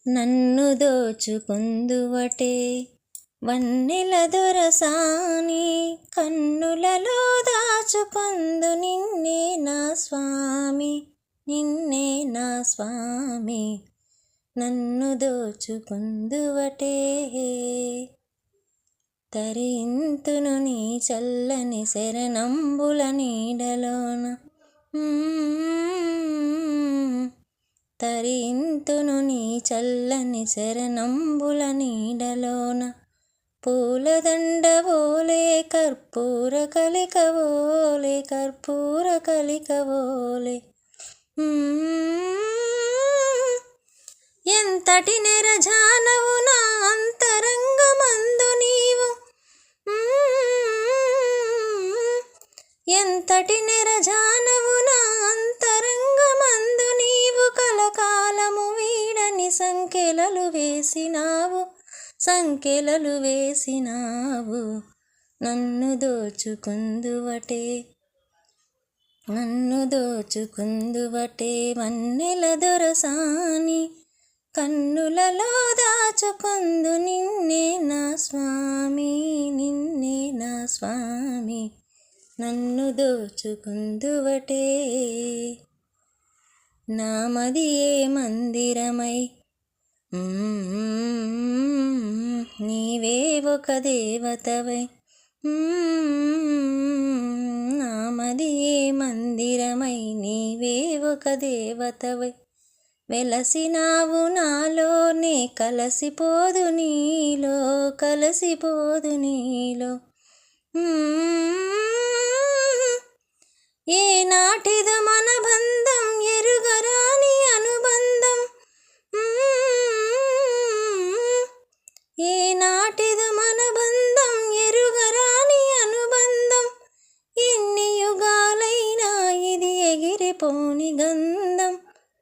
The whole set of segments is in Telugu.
నన్ను దోచుకుందువటే వన్నెల దొరసాని, కన్నులలో దాచుకొందు నిన్నే నా స్వామి, నిన్నే నా స్వామి. నన్ను దోచుకుందువటే తరింతును నీ చల్లని శరణంబుల నీడలోన, తరింతును నీ చల్లని శరణంబుల నీడలోన. పూలదండవోలే కర్పూర కలికవోలే, కర్పూర కలికవోలే. ఎంతటి నెరజానవు నా అంతరంగమందు నీవు, ఎంతటి నెరజానవు నా అంతరంగమందు నీవు. కలకాలము వీడని సంకెలలు వేసినావు, సంకెలలు వేసినావు. నన్ను దోచుకుందువటే, నన్ను దోచుకుందువటే వన్నెల దొరసాని, కన్నులలో దాచుకొందు నిన్నే నా స్వామి, నిన్నే నా స్వామి. నన్ను దోచుకుందువటే నామదియే మందిరమై, నీవే ఒక దేవతవై. నామదియే మందిరమై, నీవే ఒక దేవతవై. వెలసినావు నాలోనే, కలసిపోదు నీలో, కలసిపోదు నీలో. ఏ నాటిదో మన బంధం, ఎరుగరాని అనుబంధం. ఏ నాటిదో మన బంధం, ఎరుగరాని అనుబంధం. ఎన్ని యుగాలైనా ఇది ఎగిరిపోని గంధం,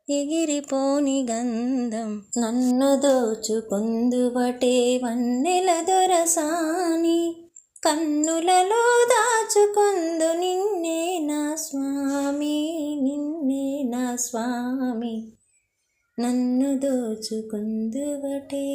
ఎగిరిపోని గంధం. నన్ను దోచుకుందువటే వన్నెల దొరసాని, కన్నులలో దాచుకొందు నిన్నే నా స్వామి, నిన్నే నా స్వామి. నన్ను దోచుకుందువటే.